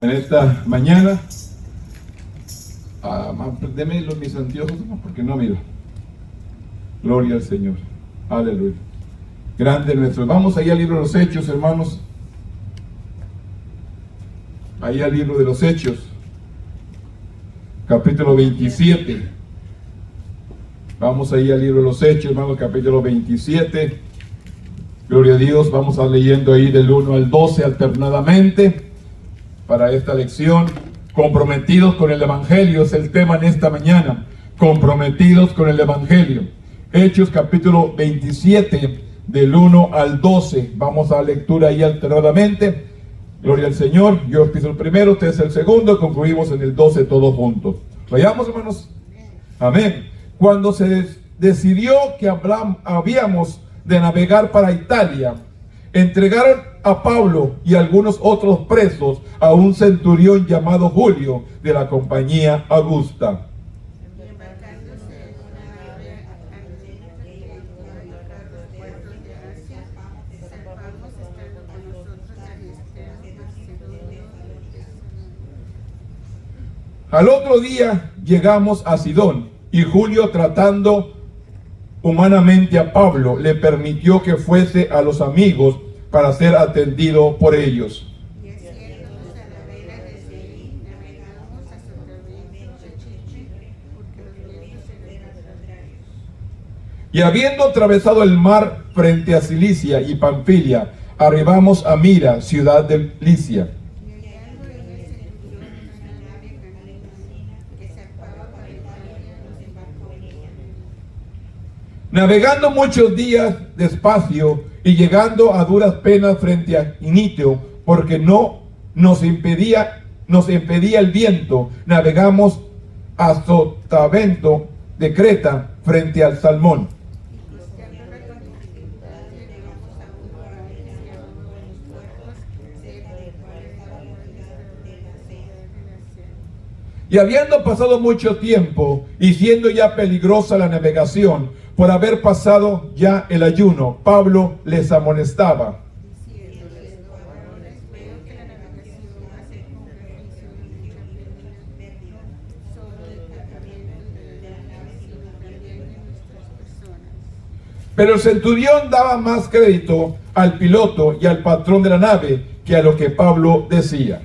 En esta mañana, deme mis anteojos porque no miro. Gloria al Señor, aleluya. Grande nuestro. Vamos ahí al libro de los Hechos, hermanos. Ahí al libro de los Hechos, capítulo 27. Vamos ahí al libro de los Hechos, hermanos, capítulo 27. Gloria a Dios. Vamos a leyendo ahí del 1 al 12 alternadamente para esta lección. Comprometidos con el Evangelio es el tema en esta mañana. Comprometidos con el Evangelio. Hechos capítulo 27 del 1 al 12. Vamos a la lectura ahí alternadamente. Gloria al Señor. Yo empiezo el primero, usted es el segundo. Concluimos en el 12 todos juntos. Vayamos, hermanos. Amén. Cuando se decidió que habíamos de navegar para Italia, entregaron a Pablo y algunos otros presos a un centurión llamado Julio de la compañía Augusta. Al otro día llegamos a Sidón y Julio, tratando humanamente a Pablo, le permitió que fuese a los amigos para ser atendido por ellos. Y habiendo atravesado el mar frente a Cilicia y Panfilia, arribamos a Mira, ciudad de Licia. Navegando muchos días despacio y llegando a duras penas frente a Initio, porque no nos impedía el viento, navegamos a Sotavento de Creta frente al Salmón. Y habiendo pasado mucho tiempo y siendo ya peligrosa la navegación, por haber pasado ya el ayuno, Pablo les amonestaba. Pero el centurión daba más crédito al piloto y al patrón de la nave que a lo que Pablo decía.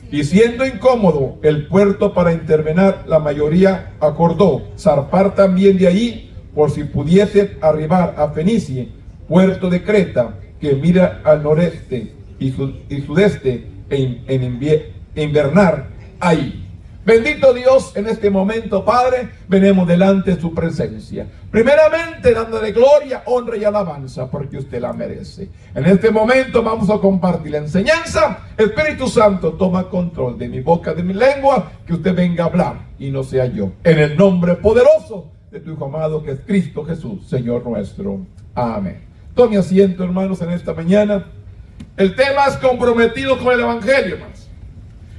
Y siendo incómodo el puerto para intervenir, la mayoría acordó zarpar también de allí, por si pudiesen arribar a Fenicia, puerto de Creta, que mira al noreste y sudeste, invernar ahí. Bendito Dios, en este momento, Padre, venimos delante de su presencia. Primeramente, dándole gloria, honra y alabanza, porque usted la merece. En este momento vamos a compartir la enseñanza. Espíritu Santo, toma control de mi boca, de mi lengua, que usted venga a hablar y no sea yo. En el nombre poderoso de tu Hijo amado, que es Cristo Jesús, Señor nuestro. Amén. Tome asiento, hermanos, en esta mañana. El tema es comprometido con el Evangelio, hermanos.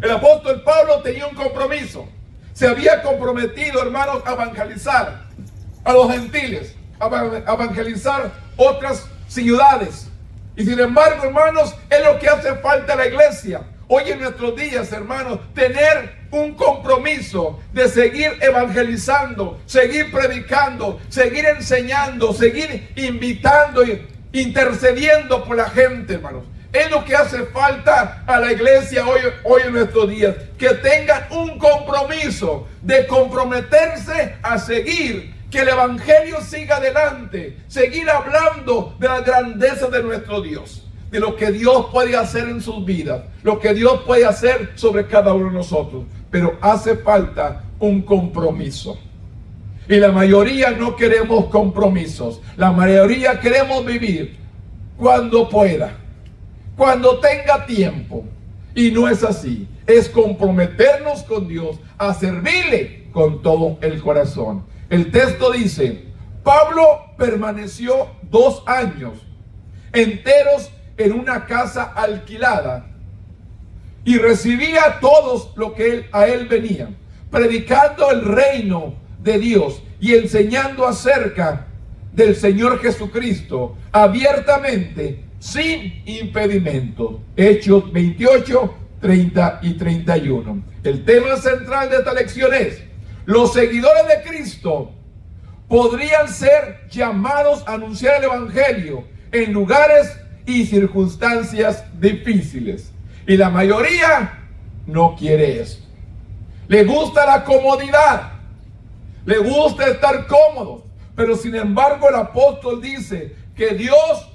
El apóstol Pablo tenía un compromiso. Se había comprometido, hermanos, a evangelizar a los gentiles, a evangelizar otras ciudades. Y sin embargo, hermanos, es lo que hace falta a la iglesia hoy en nuestros días, hermanos, tener un compromiso de seguir evangelizando, seguir predicando, seguir enseñando, seguir invitando e intercediendo por la gente, hermanos. Es lo que hace falta a la iglesia hoy en nuestros días, que tengan un compromiso de comprometerse a seguir, que el evangelio siga adelante, seguir hablando de la grandeza de nuestro Dios, de lo que Dios puede hacer en sus vidas, lo que Dios puede hacer sobre cada uno de nosotros. Pero hace falta un compromiso. Y la mayoría no queremos compromisos. La mayoría queremos vivir cuando pueda, cuando tenga tiempo. Y no es así. Es comprometernos con Dios a servirle con todo el corazón. El texto dice: Pablo permaneció 2 años enteros en una casa alquilada y recibía a todos lo que a él venían, predicando el reino de Dios y enseñando acerca del Señor Jesucristo abiertamente, sin impedimento. Hechos 28, 30 y 31. El tema central de esta lección es: los seguidores de Cristo podrían ser llamados a anunciar el Evangelio en lugares y circunstancias difíciles. Y la mayoría no quiere eso. Le gusta la comodidad, le gusta estar cómodos. Pero sin embargo el apóstol dice que Dios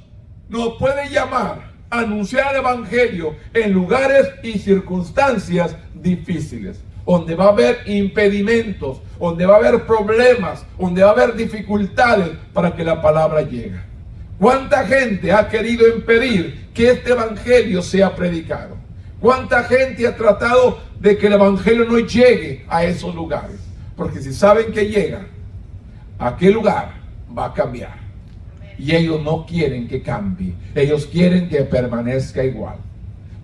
nos puede llamar a anunciar el Evangelio en lugares y circunstancias difíciles, donde va a haber impedimentos, donde va a haber problemas, donde va a haber dificultades para que la palabra llegue. ¿Cuánta gente ha querido impedir que este Evangelio sea predicado? ¿Cuánta gente ha tratado de que el Evangelio no llegue a esos lugares? Porque si saben que llega, aquel lugar va a cambiar. Y ellos no quieren que cambie. Ellos quieren que permanezca igual.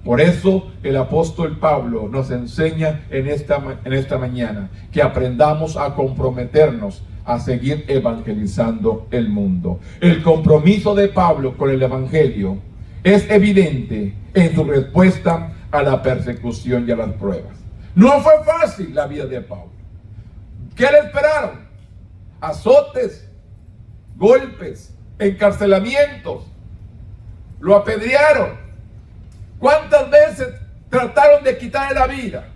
Por eso el apóstol Pablo nos enseña en esta mañana que aprendamos a comprometernos a seguir evangelizando el mundo. El compromiso de Pablo con el Evangelio es evidente en su respuesta a la persecución y a las pruebas. No fue fácil la vida de Pablo. ¿Qué le esperaron? Azotes, golpes, encarcelamientos, lo apedrearon. ¿Cuántas veces trataron de quitarle la vida?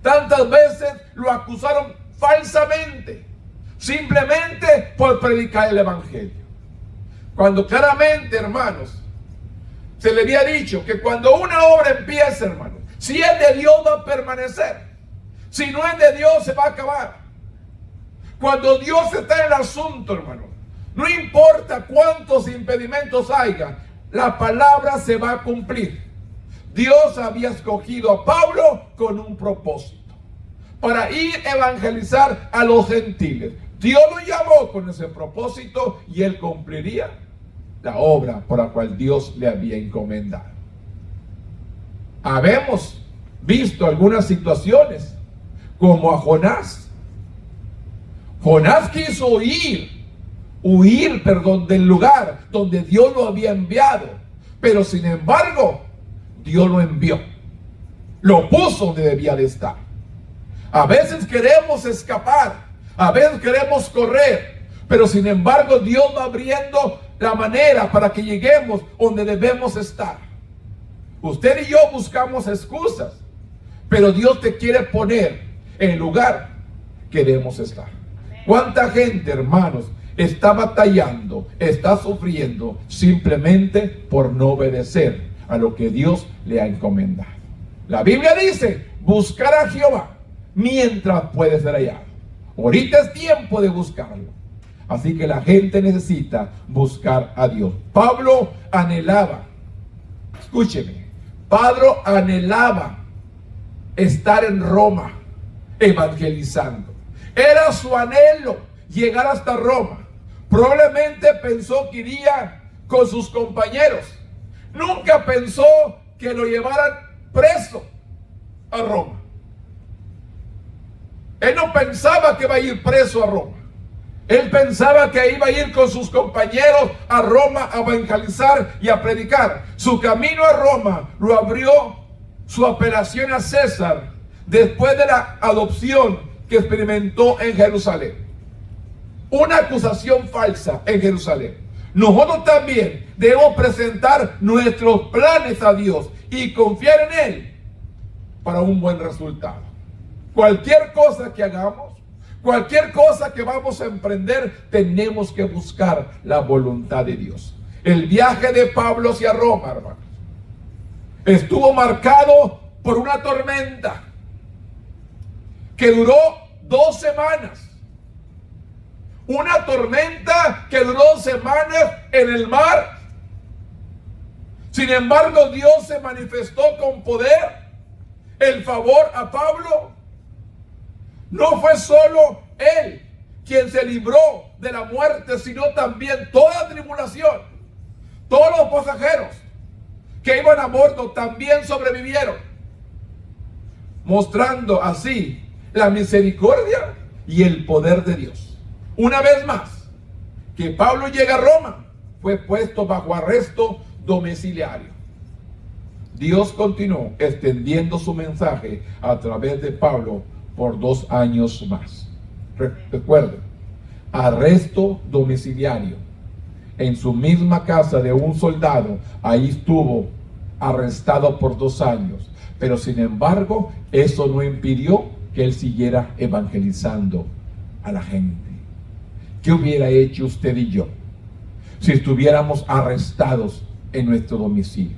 Tantas veces lo acusaron falsamente, simplemente por predicar el Evangelio. Cuando claramente, hermanos, se le había dicho que cuando una obra empieza, hermanos, si es de Dios va a permanecer, si no es de Dios se va a acabar. Cuando Dios está en el asunto, hermanos, no importa cuántos impedimentos haya, la palabra se va a cumplir. Dios había escogido a Pablo con un propósito, para ir a evangelizar a los gentiles. Dios lo llamó con ese propósito y él cumpliría la obra por la cual Dios le había encomendado. Habemos visto algunas situaciones, como a Jonás. Jonás quiso huir del lugar donde Dios lo había enviado, pero sin embargo Dios lo envió, lo puso donde debía de estar. A veces queremos escapar, a veces queremos correr, pero sin embargo Dios va abriendo la manera para que lleguemos donde debemos estar. Usted y yo buscamos excusas, pero Dios te quiere poner en el lugar que debemos estar. ¿Cuánta gente, hermanos, está batallando, está sufriendo simplemente por no obedecer a lo que Dios le ha encomendado? La Biblia dice: buscar a Jehová mientras puede ser hallado. Ahorita es tiempo de buscarlo. Así que la gente necesita buscar a Dios. Pablo anhelaba, escúcheme, Pablo anhelaba estar en Roma evangelizando. Era su anhelo llegar hasta Roma. Probablemente pensó que iría con sus compañeros. Nunca pensó que lo llevaran preso a Roma. Él no pensaba que iba a ir preso a Roma. Él pensaba que iba a ir con sus compañeros a Roma a evangelizar y a predicar. Su camino a Roma lo abrió su apelación a César después de la adopción que experimentó en Jerusalén. Una acusación falsa en Jerusalén. Nosotros también debemos presentar nuestros planes a Dios y confiar en Él para un buen resultado. Cualquier cosa que hagamos, cualquier cosa que vamos a emprender, tenemos que buscar la voluntad de Dios. El viaje de Pablo hacia Roma, hermanos, estuvo marcado por una tormenta que duró 2 semanas. Una tormenta que duró 2 semanas en el mar. Sin embargo, Dios se manifestó con poder, el favor a Pablo. No fue solo él quien se libró de la muerte, sino también toda la tribulación. Todos los pasajeros que iban a bordo también sobrevivieron, mostrando así la misericordia y el poder de Dios. Una vez más, que Pablo llega a Roma, fue puesto bajo arresto domiciliario. Dios continuó extendiendo su mensaje a través de Pablo por 2 años más. Recuerden, arresto domiciliario en su misma casa de un soldado. Ahí estuvo arrestado por 2 años, pero sin embargo eso no impidió que él siguiera evangelizando a la gente. ¿Qué hubiera hecho usted y yo si estuviéramos arrestados en nuestro domicilio?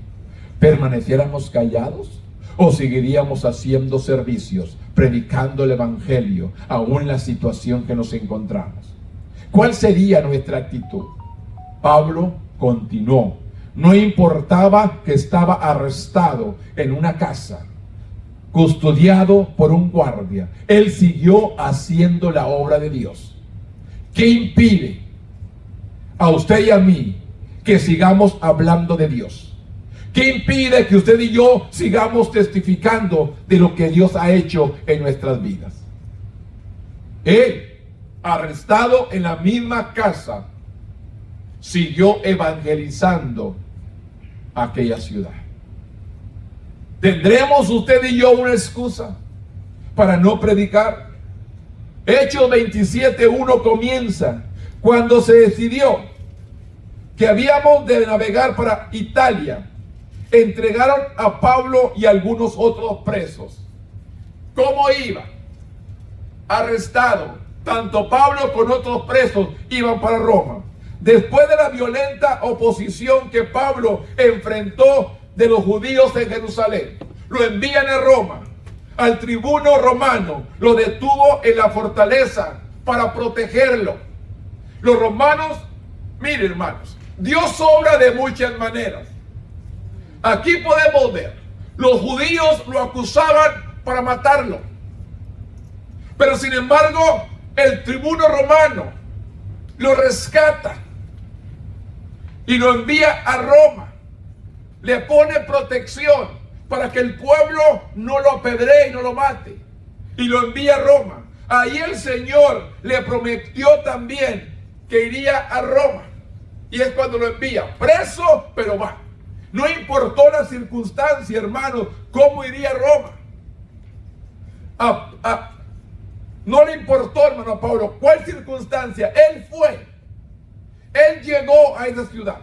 ¿Permaneciéramos callados o seguiríamos haciendo servicios, predicando el evangelio, aún en la situación que nos encontramos? ¿Cuál sería nuestra actitud? Pablo continuó. No importaba que estaba arrestado en una casa, custodiado por un guardia. Él siguió haciendo la obra de Dios. ¿Qué impide a usted y a mí que sigamos hablando de Dios? ¿Qué impide que usted y yo sigamos testificando de lo que Dios ha hecho en nuestras vidas? Él, arrestado en la misma casa, siguió evangelizando aquella ciudad. ¿Tendremos usted y yo una excusa para no predicar? Hechos 27:1 comienza cuando se decidió que habíamos de navegar para Italia. Entregaron a Pablo y algunos otros presos. ¿Cómo iba? Arrestado. Tanto Pablo como otros presos iban para Roma. Después de la violenta oposición que Pablo enfrentó de los judíos en Jerusalén, lo envían a Roma. Al tribuno romano lo detuvo en la fortaleza para protegerlo. Los romanos, miren hermanos, Dios obra de muchas maneras. Aquí podemos ver, los judíos lo acusaban para matarlo. Pero sin embargo, el tribuno romano lo rescata y lo envía a Roma. Le pone protección para que el pueblo no lo apedree y no lo mate. Y lo envía a Roma. Ahí el Señor le prometió también que iría a Roma. Y es cuando lo envía, preso, pero va. No importó la circunstancia, hermanos, cómo iría a Roma. No le importó, hermano Pablo, cuál circunstancia. Él fue. Él llegó a esa ciudad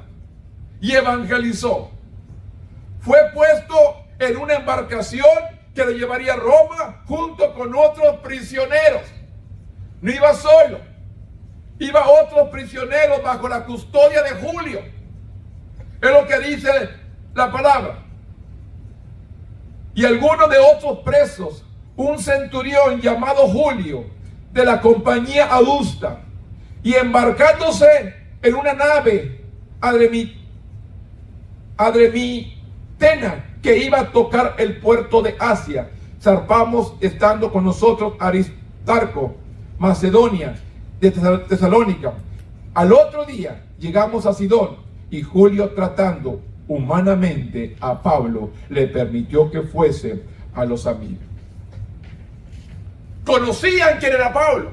y evangelizó. Fue puesto en una embarcación que lo llevaría a Roma junto con otros prisioneros. No iba solo. Iba otros prisioneros bajo la custodia de Julio. Es lo que dice la palabra. Y algunos de otros presos, un centurión llamado Julio, de la compañía adusta, y embarcándose en una nave adremitena que iba a tocar el puerto de Asia, zarpamos estando con nosotros Aristarco, Macedonia, de Tesalónica. Al otro día llegamos a Sidón, y Julio, tratando humanamente a Pablo, le permitió que fuese a los amigos. Conocían quién era Pablo.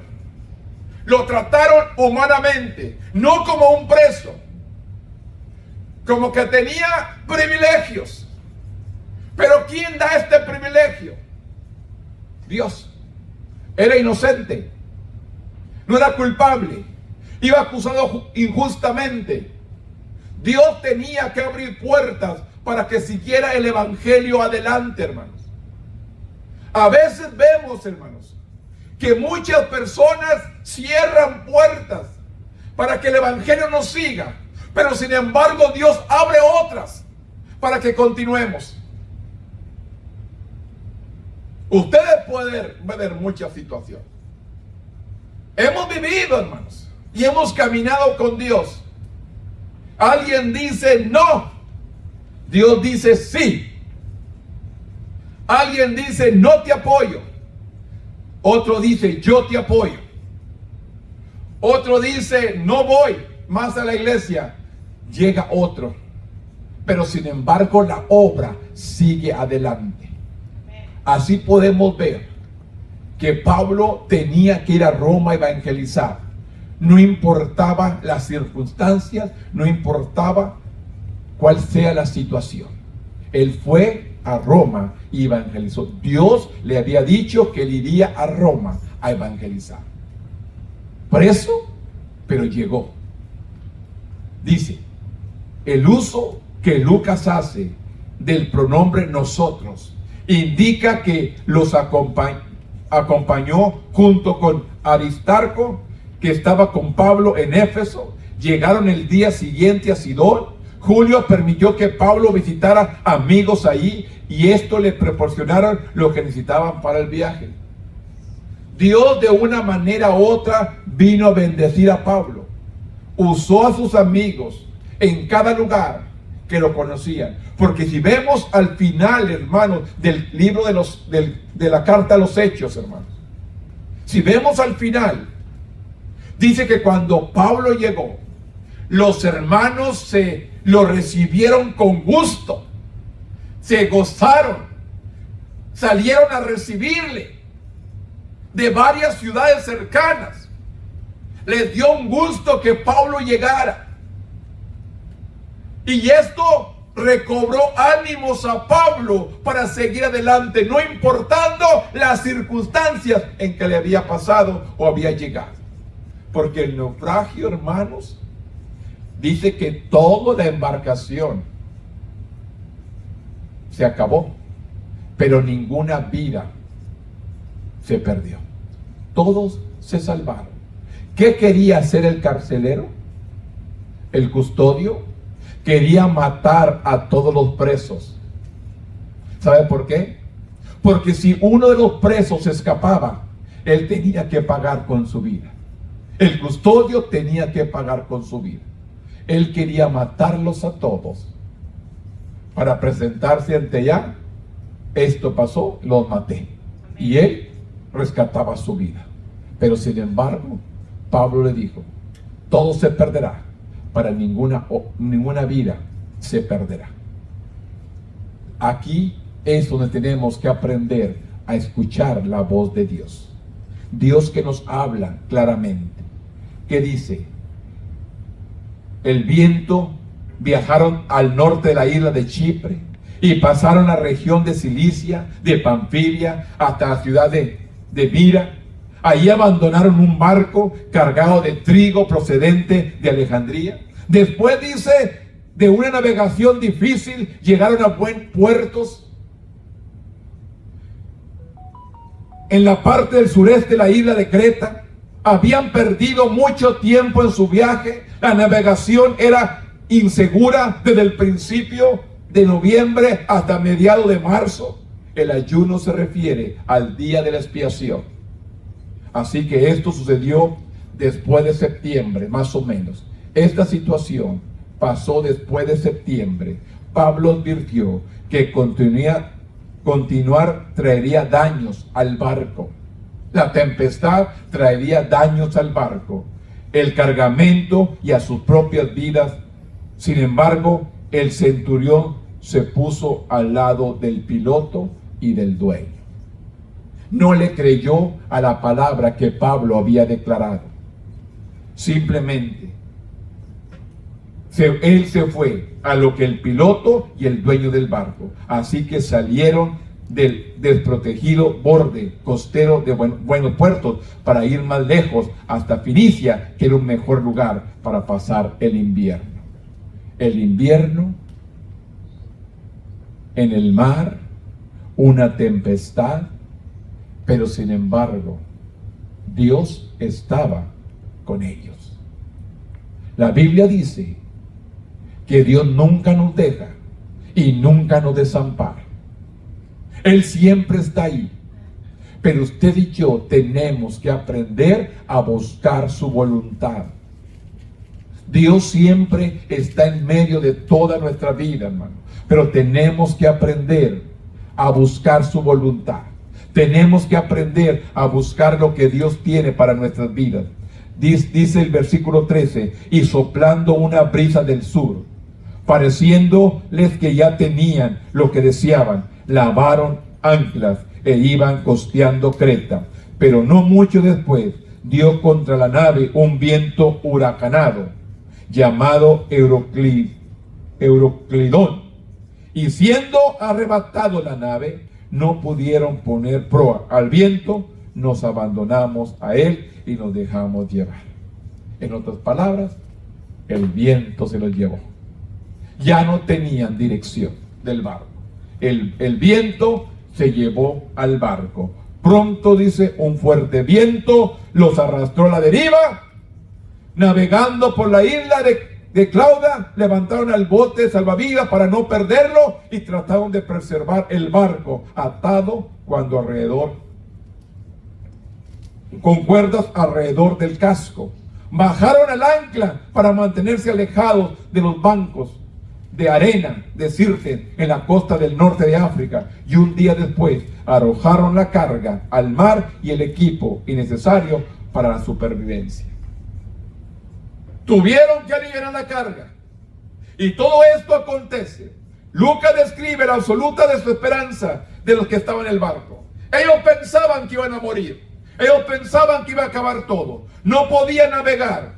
Lo trataron humanamente, no como un preso, como que tenía privilegios. Pero ¿quién da este privilegio? Dios. Era inocente, no era culpable, iba acusado injustamente. Dios tenía que abrir puertas para que siguiera el evangelio adelante, hermanos. A veces vemos, hermanos, que muchas personas cierran puertas para que el evangelio no siga, pero sin embargo Dios abre otras para que continuemos. Ustedes pueden ver muchas situaciones. Hemos vivido, hermanos, y hemos caminado con Dios. Alguien dice no, Dios dice sí. Alguien dice no te apoyo, otro dice yo te apoyo. Otro dice no voy más a la iglesia, llega otro. Pero sin embargo la obra sigue adelante. Así podemos ver que Pablo tenía que ir a Roma a evangelizar. No importaba las circunstancias, no importaba cuál sea la situación. Él fue a Roma y evangelizó. Dios le había dicho que él iría a Roma a evangelizar. Preso, pero llegó. Dice, el uso que Lucas hace del pronombre nosotros indica que los acompañó junto con Aristarco, que estaba con Pablo en Éfeso. Llegaron el día siguiente a Sidón. Julio permitió que Pablo visitara amigos ahí y esto le proporcionaron lo que necesitaban para el viaje. Dios de una manera u otra vino a bendecir a Pablo. Usó a sus amigos en cada lugar que lo conocían. Porque si vemos al final, hermanos, del libro de la carta a los Hechos, hermanos, si vemos al final, dice que cuando Pablo llegó, los hermanos lo recibieron con gusto, se gozaron, salieron a recibirle de varias ciudades cercanas. Les dio un gusto que Pablo llegara. Y esto recobró ánimos a Pablo para seguir adelante, no importando las circunstancias en que le había pasado o había llegado. Porque el naufragio, hermanos, dice que toda la embarcación se acabó, pero ninguna vida se perdió. Todos se salvaron. ¿Qué quería hacer el carcelero? El custodio quería matar a todos los presos. ¿Sabe por qué? Porque si uno de los presos escapaba, él tenía que pagar con su vida. El custodio tenía que pagar con su vida. Él quería matarlos a todos para presentarse ante ella. Esto pasó, los maté. Y él rescataba su vida. Pero sin embargo, Pablo le dijo, todo se perderá, para ninguna vida se perderá. Aquí es donde tenemos que aprender a escuchar la voz de Dios. Dios que nos habla claramente. ¿Qué dice? El viento, viajaron al norte de la isla de Chipre y pasaron a la región de Cilicia, de Panfilia, hasta la ciudad de Mira. Ahí abandonaron un barco cargado de trigo procedente de Alejandría. Después, dice, de una navegación difícil, llegaron a buenos puertos en la parte del sureste de la isla de Creta. Habían perdido mucho tiempo en su viaje. La navegación era insegura desde el principio de noviembre hasta mediados de marzo. El ayuno se refiere al día de la expiación. Así que esto sucedió después de septiembre, más o menos. Esta situación pasó después de septiembre. Pablo advirtió que continuar traería daños al barco. La tempestad traería daños al barco, el cargamento y a sus propias vidas. Sin embargo, el centurión se puso al lado del piloto y del dueño. No le creyó a la palabra que Pablo había declarado. Simplemente, él se fue a lo que el piloto y el dueño del barco. Así que salieron del desprotegido borde costero de buenos puertos para ir más lejos hasta Finicia, que era un mejor lugar para pasar el invierno. El invierno en el mar, una tempestad, pero sin embargo, Dios estaba con ellos. La Biblia dice que Dios nunca nos deja y nunca nos desampara. Él siempre está ahí. Pero usted y yo tenemos que aprender a buscar su voluntad. Dios siempre está en medio de toda nuestra vida, hermano. Pero tenemos que aprender a buscar su voluntad. Tenemos que aprender a buscar lo que Dios tiene para nuestras vidas. Dice el versículo 13, y soplando una brisa del sur, pareciéndoles que ya tenían lo que deseaban, lavaron anclas e iban costeando Creta. Pero no mucho después dio contra la nave un viento huracanado, llamado Euroclidón, Y siendo arrebatado la nave, no pudieron poner proa al viento, nos abandonamos a él y nos dejamos llevar. En otras palabras, el viento se los llevó. Ya no tenían dirección del barco. El viento se llevó al barco. Pronto, dice, un fuerte viento los arrastró a la deriva. Navegando por la isla de Clauda, levantaron al bote salvavidas para no perderlo y trataron de preservar el barco atado con cuerdas alrededor del casco. Bajaron al ancla para mantenerse alejados de los bancos de arena de Sirte en la costa del norte de África, y un día después arrojaron la carga al mar y el equipo innecesario para la supervivencia. Tuvieron que aliviar la carga, y todo esto acontece. Lucas describe la absoluta desesperanza de los que estaban en el barco. Ellos pensaban que iban a morir, ellos pensaban que iba a acabar todo, no podían navegar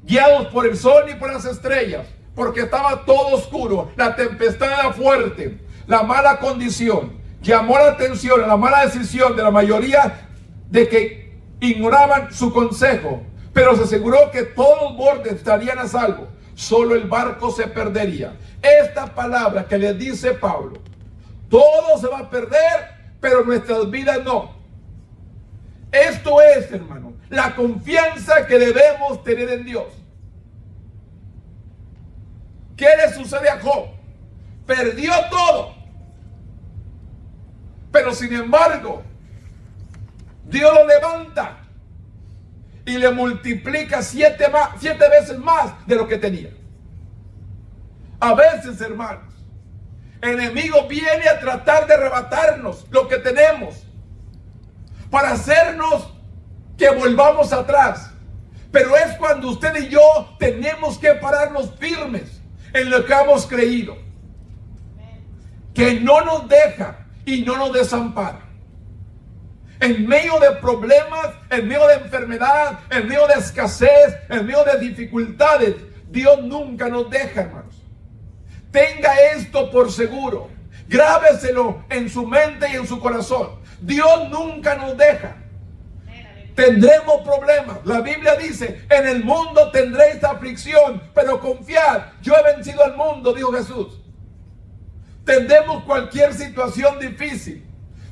guiados por el sol ni por las estrellas, porque estaba todo oscuro, la tempestad era fuerte, la mala condición llamó la atención a la mala decisión de la mayoría de que ignoraban su consejo, pero se aseguró que todos los bordes estarían a salvo, solo el barco se perdería. Esta palabra que les dice Pablo, todo se va a perder, pero nuestras vidas no. Esto es, hermano, la confianza que debemos tener en Dios. ¿Qué le sucede a Job? Perdió todo, pero sin embargo, Dios lo levanta y le multiplica 7 veces más de lo que tenía. A veces, hermanos, el enemigo viene a tratar de arrebatarnos lo que tenemos para hacernos que volvamos atrás. Pero es cuando usted y yo tenemos que pararnos firmes en lo que hemos creído, que no nos deja y no nos desampara. En medio de problemas, en medio de enfermedad, en medio de escasez, en medio de dificultades, Dios nunca nos deja, hermanos. Tenga esto por seguro, grábeselo en su mente y en su corazón. Dios nunca nos deja. Tendremos problemas. La Biblia dice, en el mundo tendréis aflicción, pero confiad, yo he vencido al mundo, dijo Jesús. Tendremos cualquier situación difícil,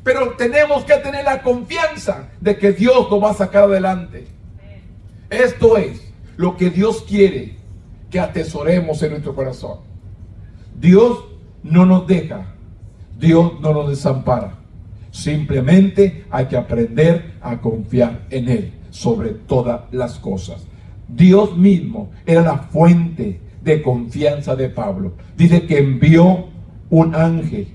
pero tenemos que tener la confianza de que Dios nos va a sacar adelante. Esto es lo que Dios quiere que atesoremos en nuestro corazón. Dios no nos deja, Dios no nos desampara. Simplemente hay que aprender a confiar en Él sobre todas las cosas. Dios mismo era la fuente de confianza de Pablo. Dice que envió un ángel.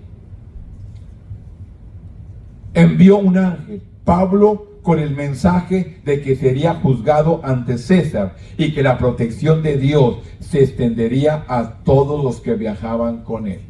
Pablo, con el mensaje de que sería juzgado ante César y que la protección de Dios se extendería a todos los que viajaban con él.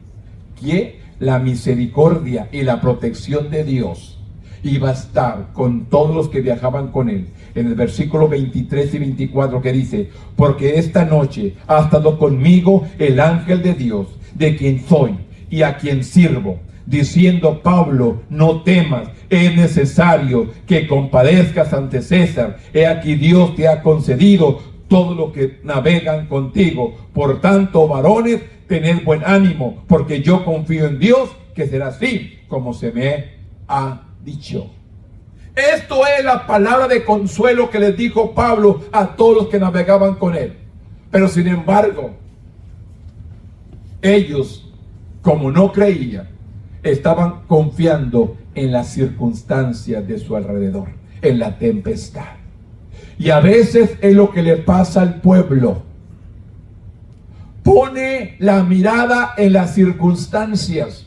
Que la misericordia y la protección de Dios iba a estar con todos los que viajaban con él. En el versículo 23 y 24 que dice, porque esta noche ha estado conmigo el ángel de Dios, de quien soy y a quien sirvo, diciendo, Pablo, no temas, es necesario que compadezcas ante César. He aquí Dios te ha concedido todo lo que navegan contigo. Por tanto, varones, tened buen ánimo, porque yo confío en Dios que será así como se me ha dicho. Esto es la palabra de consuelo que les dijo Pablo a todos los que navegaban con él. Pero sin embargo, ellos, como no creían, estaban confiando en las circunstancias de su alrededor, en la tempestad. Y a veces es lo que le pasa al pueblo. Pone la mirada en las circunstancias,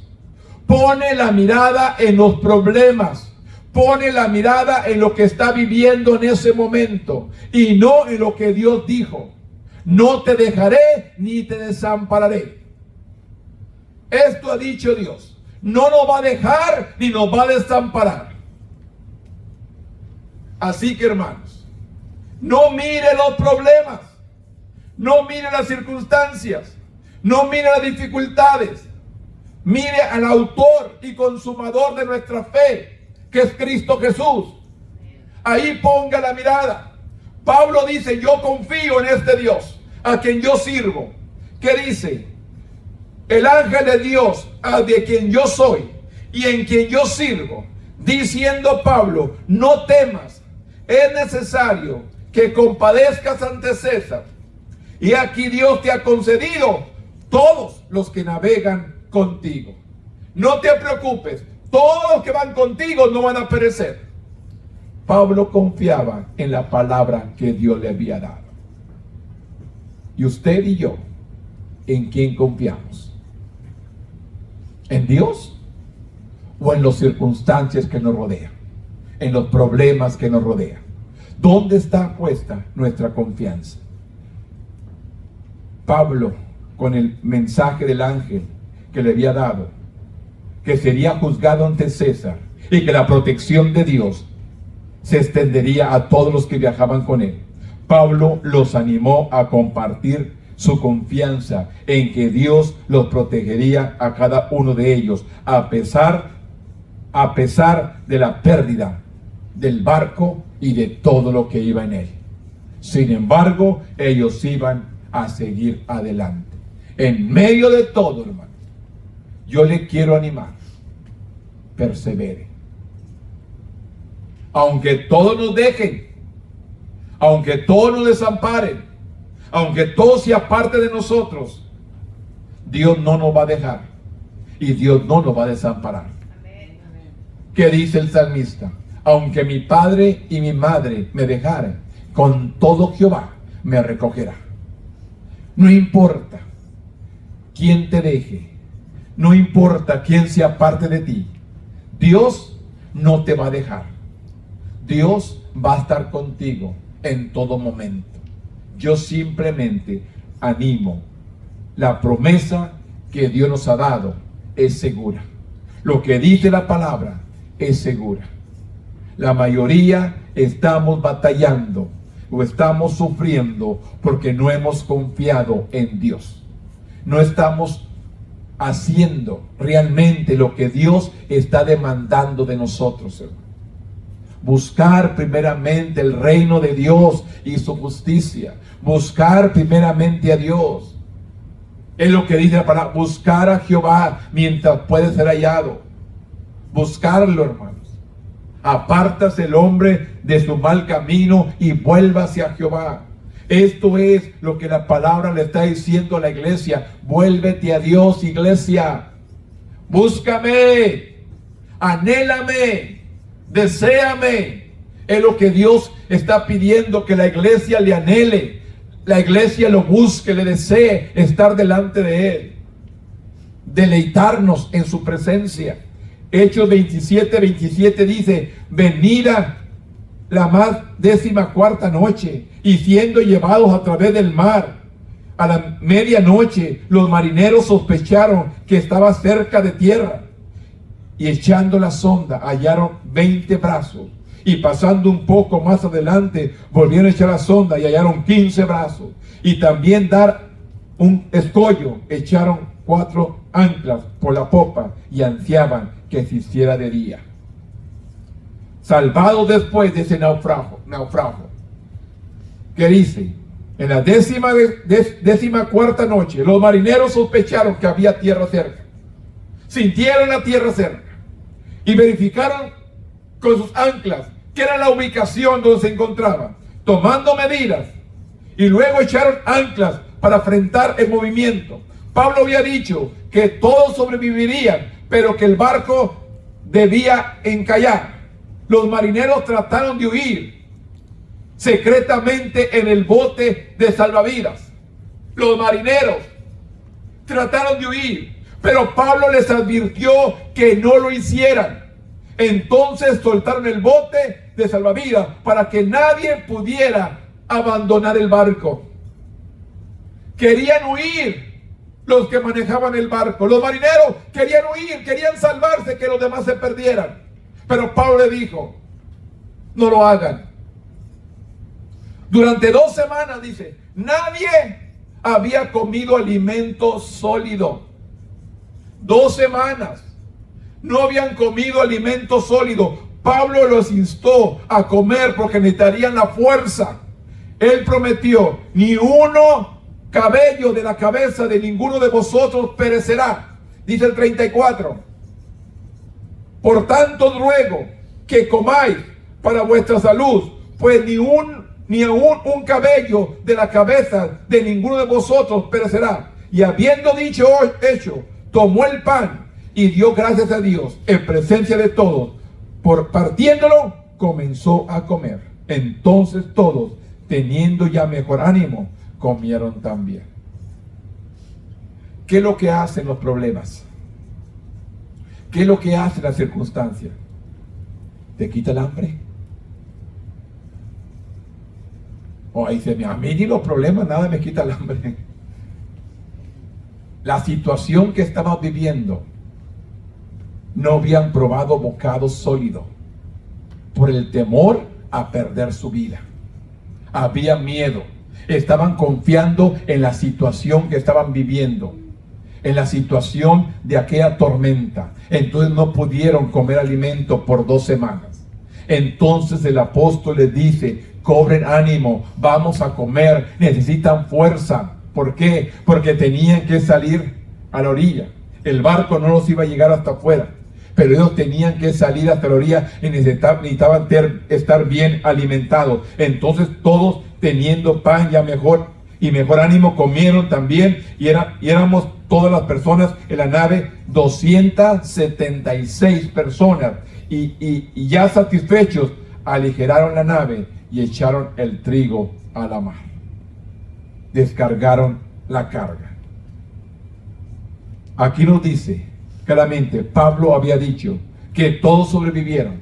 pone la mirada en los problemas, pone la mirada en lo que está viviendo en ese momento y no en lo que Dios dijo. No te dejaré ni te desampararé. Esto ha dicho Dios. No nos va a dejar ni nos va a desamparar. Así que, hermanos, no mire los problemas, no mire las circunstancias, no mire las dificultades. Mire al autor y consumador de nuestra fe, que es Cristo Jesús. Ahí ponga la mirada. Pablo dice, yo confío en este Dios, a quien yo sirvo. ¿Qué dice? El ángel de Dios, de quien yo soy y en quien yo sirvo, diciendo Pablo, no temas, es necesario que compadezcas ante César. Y aquí Dios te ha concedido todos los que navegan contigo. No te preocupes, todos los que van contigo no van a perecer. Pablo confiaba en la palabra que Dios le había dado. Y usted y yo, ¿en quién confiamos? ¿En Dios o en las circunstancias que nos rodean? ¿En los problemas que nos rodean? ¿Dónde está puesta nuestra confianza? Pablo, con el mensaje del ángel que le había dado, que sería juzgado ante César y que la protección de Dios se extendería a todos los que viajaban con él, Pablo los animó a compartir su confianza en que Dios los protegería a cada uno de ellos, a pesar de la pérdida del barco y de todo lo que iba en él. Sin embargo, ellos iban a seguir adelante. En medio de todo, hermano, yo le quiero animar, persevere. Aunque todos nos dejen, aunque todos nos desamparen, aunque todo se aparte de nosotros, Dios no nos va a dejar y Dios no nos va a desamparar. Amén. ¿Qué dice el salmista? Aunque mi padre y mi madre me dejaren, con todo Jehová me recogerá. No importa quién te deje, no importa quién se aparte de ti, Dios no te va a dejar. Dios va a estar contigo en todo momento. Yo simplemente animo. La promesa que Dios nos ha dado es segura. Lo que dice la palabra es segura. La mayoría estamos batallando o estamos sufriendo porque no hemos confiado en Dios. No estamos haciendo realmente lo que Dios está demandando de nosotros, hermano. Buscar primeramente el reino de Dios y su justicia. Buscar primeramente a Dios. Es lo que dice la palabra. Buscar a Jehová mientras puede ser hallado. Buscarlo, hermanos. Apártase el hombre de su mal camino y vuelva hacia Jehová. Esto es lo que la palabra le está diciendo a la iglesia. Vuélvete a Dios, iglesia. Búscame. Anhélame. Deséame. Es lo que Dios está pidiendo, que la iglesia le anhele, la iglesia lo busque, le desee estar delante de Él, deleitarnos en su presencia. Hechos 27:27 dice: venida la más 14ª noche, y siendo llevados a través del mar, a la medianoche, los marineros sospecharon que estaba cerca de tierra. Y echando la sonda hallaron 20 brazos. Y pasando un poco más adelante, volvieron a echar la sonda y hallaron 15 brazos. Y también dar un escollo, echaron 4 anclas por la popa y ansiaban que se hiciera de día. Salvados después de ese naufragio. ¿Qué dice? En la 14ª noche, los marineros sospecharon que había tierra cerca. Sintieron la tierra cerca y verificaron con sus anclas que era la ubicación donde se encontraban, tomando medidas, y luego echaron anclas para enfrentar el movimiento. Pablo había dicho que todos sobrevivirían, pero que el barco debía encallar. Los marineros trataron de huir secretamente en el bote de salvavidas. Los marineros trataron de huir, pero Pablo les advirtió que no lo hicieran. Entonces soltaron el bote de salvavidas para que nadie pudiera abandonar el barco. Querían huir los que manejaban el barco. Los marineros querían huir, querían salvarse, que los demás se perdieran. Pero Pablo le dijo: no lo hagan. Durante 2 semanas, dice, nadie había comido alimento sólido. 2 semanas. No habían comido alimento sólido. Pablo los instó a comer porque necesitarían la fuerza. Él prometió: ni uno cabello de la cabeza de ninguno de vosotros perecerá. Dice el 34. Por tanto ruego que comáis para vuestra salud, pues ni aún un cabello de la cabeza de ninguno de vosotros perecerá. Y habiendo dicho hecho, tomó el pan y dio gracias a Dios en presencia de todos. Por partiéndolo, comenzó a comer. Entonces todos, teniendo ya mejor ánimo, comieron también. ¿Qué es lo que hacen los problemas? ¿Qué es lo que hace la circunstancia? ¿Te quita el hambre? O ahí dice: a mí ni los problemas, nada me quita el hambre. La situación que estaban viviendo, no habían probado bocado sólido por el temor a perder su vida. Había miedo. Estaban confiando en la situación que estaban viviendo, en la situación de aquella tormenta. Entonces no pudieron comer alimento por 2 semanas. Entonces el apóstol les dice: cobren ánimo, vamos a comer, necesitan fuerza. ¿Por qué? Porque tenían que salir a la orilla. El barco no los iba a llegar hasta afuera, pero ellos tenían que salir hasta la orilla y necesitaban estar bien alimentados. Entonces todos, teniendo pan ya mejor y mejor ánimo, comieron también, y éramos todas las personas en la nave, 276 personas, y ya satisfechos, aligeraron la nave y echaron el trigo a la mar. Descargaron la carga. Aquí nos dice claramente: Pablo había dicho que todos sobrevivieron,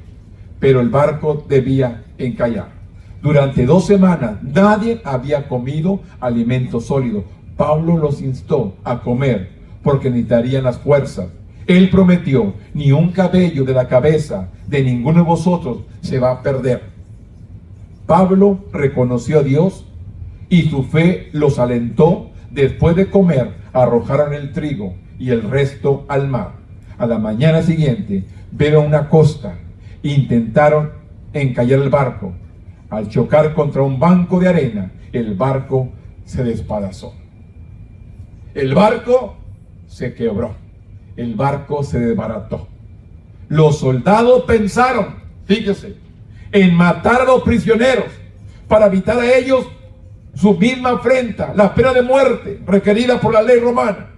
pero el barco debía encallar. Durante 2 semanas nadie había comido alimento sólido. Pablo los instó a comer porque necesitarían las fuerzas. Él prometió: ni un cabello de la cabeza de ninguno de vosotros se va a perder. Pablo reconoció a Dios y su fe los alentó. Después de comer, arrojaron el trigo y el resto al mar. A la mañana siguiente vieron una costa e intentaron encallar el barco. Al chocar contra un banco de arena, el barco se despedazó. El barco se quebró. El barco se desbarató. Los soldados pensaron, fíjese, en matar a los prisioneros para evitar a ellos su misma afrenta, la pena de muerte requerida por la ley romana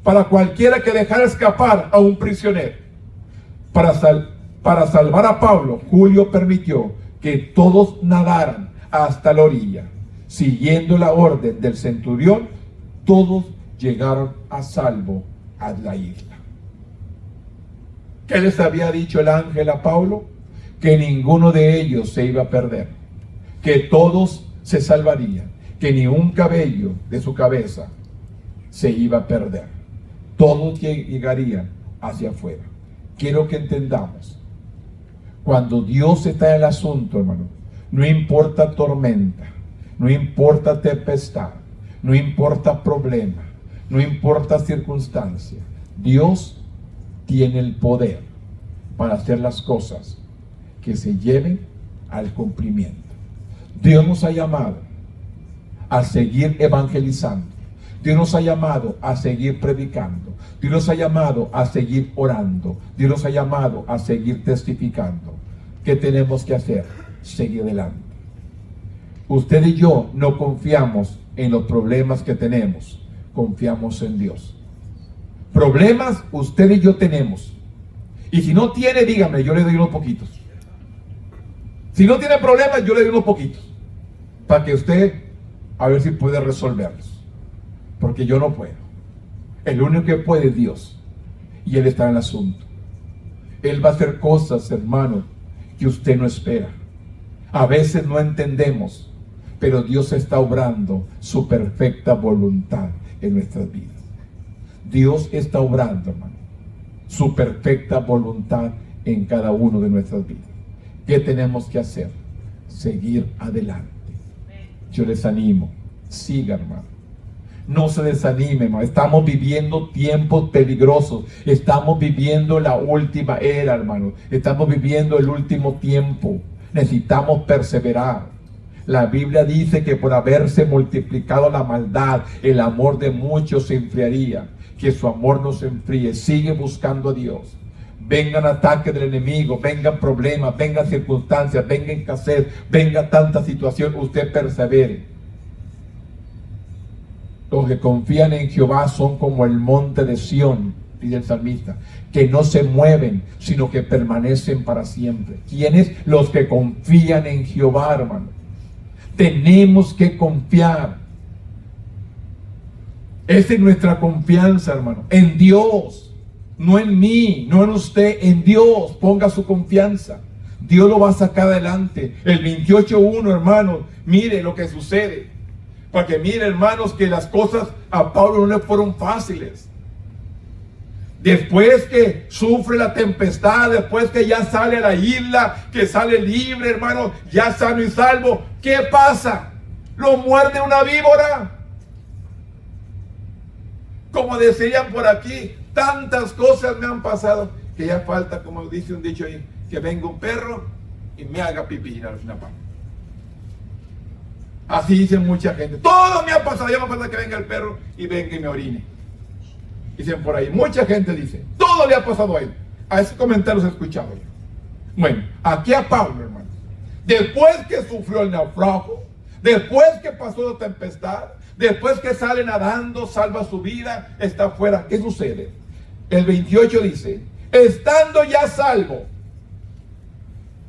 para cualquiera que dejara escapar a un prisionero. Para salvar a Pablo, Julio permitió que todos nadaran hasta la orilla. Siguiendo la orden del centurión, todos llegaron a salvo a la isla. ¿Qué les había dicho el ángel a Pablo? Que ninguno de ellos se iba a perder, que todos se salvarían, que ni un cabello de su cabeza se iba a perder. Todos llegarían hacia afuera. Quiero que entendamos: cuando Dios está en el asunto, hermano, no importa tormenta, no importa tempestad, no importa problema, no importa circunstancia, Dios tiene el poder para hacer las cosas que se lleven al cumplimiento. Dios nos ha llamado a seguir evangelizando. Dios nos ha llamado a seguir predicando. Dios nos ha llamado a seguir orando. Dios nos ha llamado a seguir testificando. ¿Qué tenemos que hacer? Seguir adelante. Usted y yo no confiamos en los problemas que tenemos, confiamos en Dios. Problemas usted y yo tenemos. Y si no tiene, dígame, yo le doy unos poquitos. Si no tiene problemas, yo le doy unos poquitos, para que usted a ver si puede resolverlos. Porque yo no puedo. El único que puede es Dios. Y Él está en el asunto. Él va a hacer cosas, hermano, que usted no espera. A veces no entendemos, pero Dios está obrando su perfecta voluntad en nuestras vidas. Dios está obrando, hermano, su perfecta voluntad en cada uno de nuestras vidas. ¿Qué tenemos que hacer? Seguir adelante. Yo les animo, siga, hermano. No se desanime, hermano. Estamos viviendo tiempos peligrosos. Estamos viviendo la última era, hermano. Estamos viviendo el último tiempo. Necesitamos perseverar. La Biblia dice que por haberse multiplicado la maldad, el amor de muchos se enfriaría. Que su amor no se enfríe. Sigue buscando a Dios. Vengan ataques del enemigo, vengan problemas, vengan circunstancias, venga escasez, venga tanta situación. Usted persevere. Los que confían en Jehová son como el monte de Sión, dice el salmista, que no se mueven, sino que permanecen para siempre. ¿Quiénes? Los que confían en Jehová, hermano. Tenemos que confiar. Esa es nuestra confianza, hermano, en Dios. No en mí, no en usted, en Dios. Ponga su confianza. Dios lo va a sacar adelante. El 28:1, hermanos, mire lo que sucede. Porque mire, hermanos, que las cosas a Pablo no le fueron fáciles. Después que sufre la tempestad, después que ya sale a la isla, que sale libre, hermano, ya sano y salvo, ¿qué pasa? Lo muerde una víbora. Como decían por aquí, tantas cosas me han pasado que ya falta, como dice un dicho ahí, que venga un perro y me haga pipí al final. Así dice mucha gente. Todo me ha pasado, ya me falta que venga el perro y venga y me orine. Dicen por ahí, mucha gente dice, todo le ha pasado a él. A esos comentarios he escuchado yo. Bueno, aquí a Pablo, hermano, después que sufrió el naufragio, después que pasó la tempestad, después que sale nadando, salva su vida, está afuera, ¿qué sucede? El 28 dice, estando ya salvo,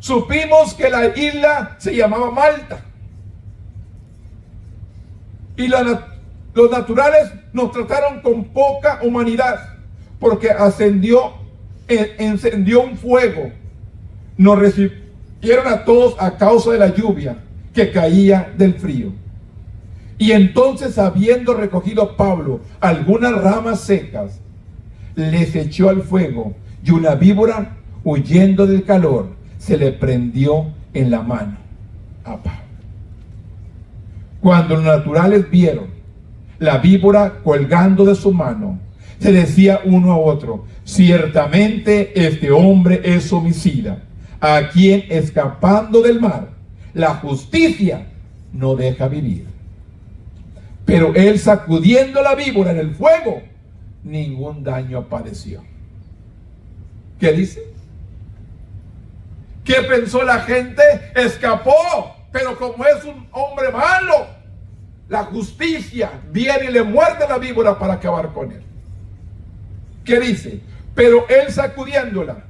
supimos que la isla se llamaba Malta. Y los naturales nos trataron con poca humanidad, porque encendió un fuego. Nos recibieron a todos a causa de la lluvia que caía del frío. Y entonces, habiendo recogido Pablo algunas ramas secas, les echó al fuego, y una víbora, huyendo del calor, se le prendió en la mano a Pablo. Cuando los naturales vieron la víbora colgando de su mano, se decía uno a otro, ciertamente este hombre es homicida, a quien escapando del mar, la justicia no deja vivir. Pero él, sacudiendo la víbora en el fuego, ningún daño padeció. ¿Qué dice? ¿Qué pensó la gente? Escapó, pero como es un hombre malo, la justicia viene y le muerde la víbora para acabar con él. ¿Qué dice? Pero él, sacudiéndola